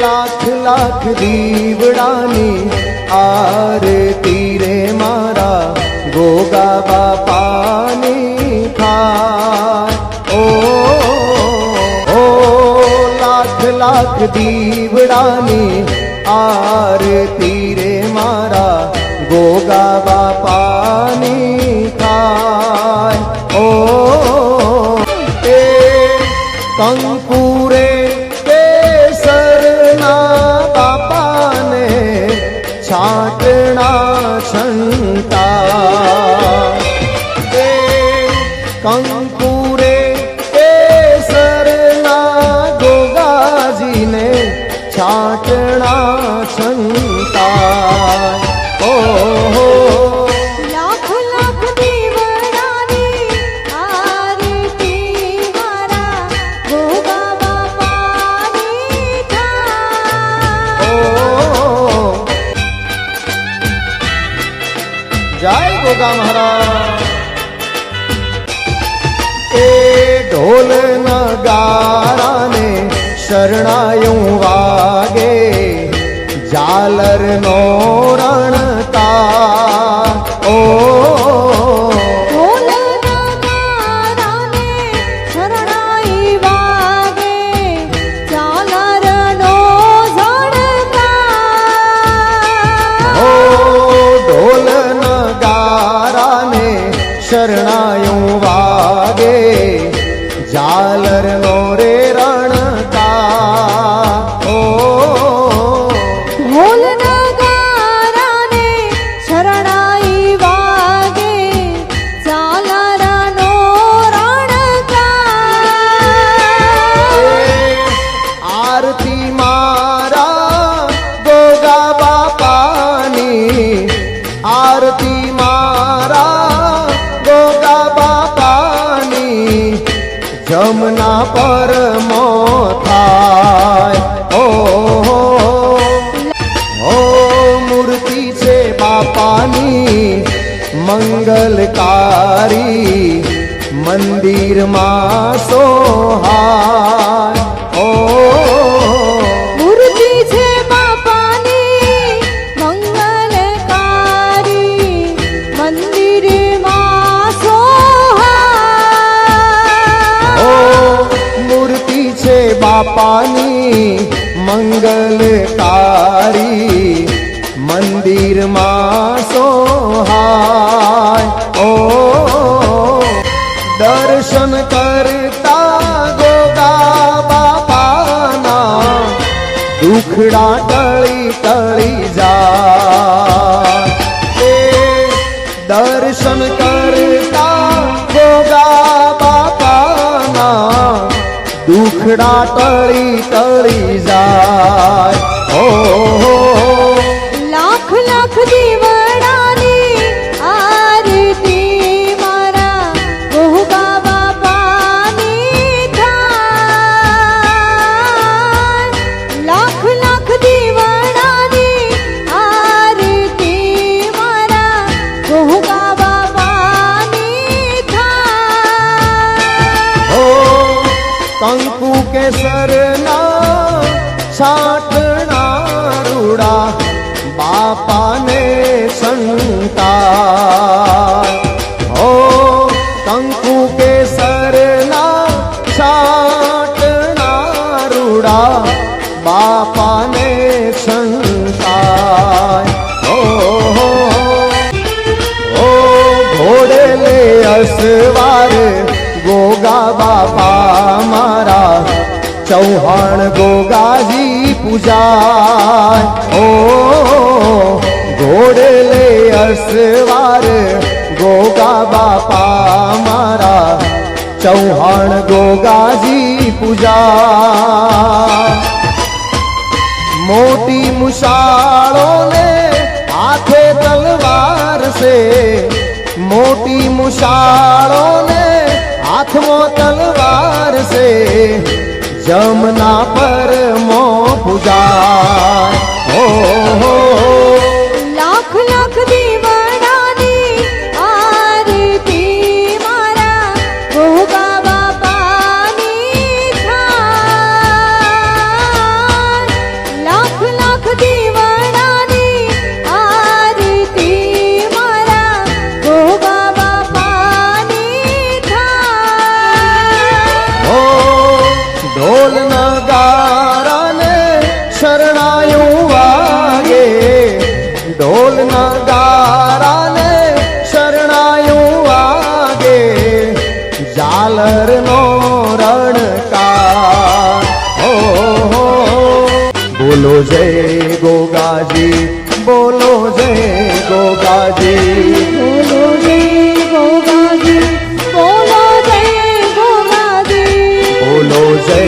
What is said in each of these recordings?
લાખ લાખ દીવડાની આરતી રે મારા ગોગા બાપાની થાય. ઓ લાખ લાખ દીવડાની આરતી રે મારા ગોગા બાપાની થાય. ઓ એ કંકુરે કેસરના બાપાને છાટણા છંટા. એ કંકુરે કેસરના ગોગાજીને છાટણા છંટા. ઓહો લાખ લાખ દીવડાની આરતી મારા ગોગા બાપાની થાય. જય ગોગા મહારાજ. એ ઢોલ નગારાને શરણાયું વાગે ઝાલર નો રણતા. ઓ ઢોલ નગારાને શરણાઈ વાગે ઝાલરનો ઝણકાર. ઓ ઢોલ નગારાને શરણાયું વાગે ઝાલર નો રે રણતા. ઓ ઢોલ નગારાને શરણાઈ વાગે ઝાલરનો રણકાર. આરતી મારા ગોગા બાપાની, આરતી મારા ગોગા બાપાની જમના પર મો થાય. ઓ મૂર્તિ છે બાપાની મંગલકારી મંદિરમાં સોહાય. ઓ મૂર્તિ છે બાપાની મંગલકારી મંદિરમાં સોહાય. ઓ મૂર્તિ છે બાપાની મંગલકારી મંદિરમાં સોહાય. ઓ દર્શન કરતા ગોગા બાપાના દુખડા ટળી ટળી જાય. એ દર્શન કરતા ગોગા બાપાના દુખડા ટળી ટળી જાય. ઓહો લાખ લાખ દીવડાની આરતી મારા ગોગા બાપાની થાય. લાખ લાખ દીવડાની આરતી મારા ગોગા બાપાની થાય. ઓ કંકુ કેસરના છાટણા રૂડા બાપાને સંતાય. ઓ કંકુ કેસરના છાટણા રૂડા બાપાને સંતાય. ઓ ઘોડે લે અસવાર ગોગા બાપા મારા ચૌહાણ ગોગાજી પૂજાય. ઓ ઘોડે લે અસવાર ગોગા બાપા મારા ચૌહાણ ગોગાજી પૂજા. મોટી મુશાળોને હાથે તલવાર છે, મોટી મુશાળોને હાથમાં તલવાર છે જમના પર મો પૂજાય. ઓહો લાખ લાખ દીવડાની આરતી મારા ગોગા બાપાની થાય. નગારાને શરણાયું વાગે ઝાલરનો રણકાર. હો બોલો જય ગોગાજી, બોલો જય ગોગાજી. બોલો જય ગોગાજી, બોલો જય ગોગાજી. બોલો જય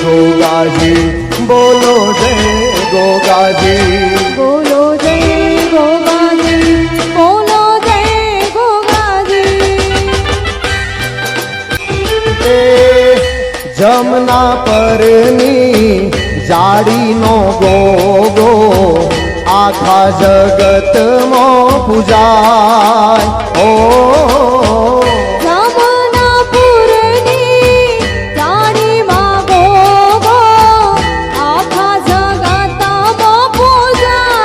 ગોગાજી, બોલો જય ગોગાજી. બોલો જય ગોગાજી, બોલો જય ગોગાજી. એ જમના પરની જાડીનો ગોગો આખા જગતમાં પૂજાય. ઓ જમનાપુરની જાણીમાં ગોગો આખા જગતમાં પૂજાય.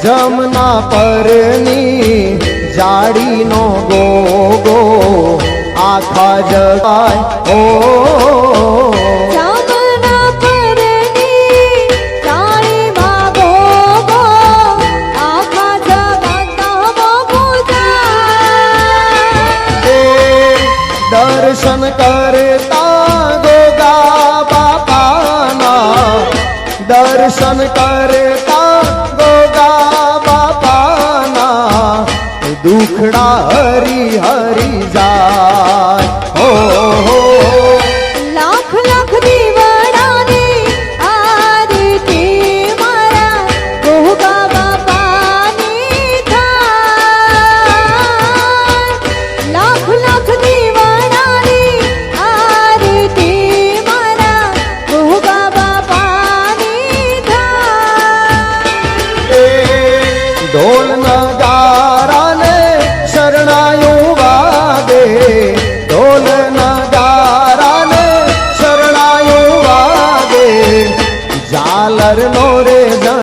જમના પરની જાડીનો ગોગો આખા જગાય. ઓ જમનાપુરની જાણીમાં ગોગો આખા જગતમાં પૂજાય. એ દર્શન કરતા ગોગા બાપાના, દર્શન કરતા ગોગા બાપાના દુખડા હરી હરી જાય. હો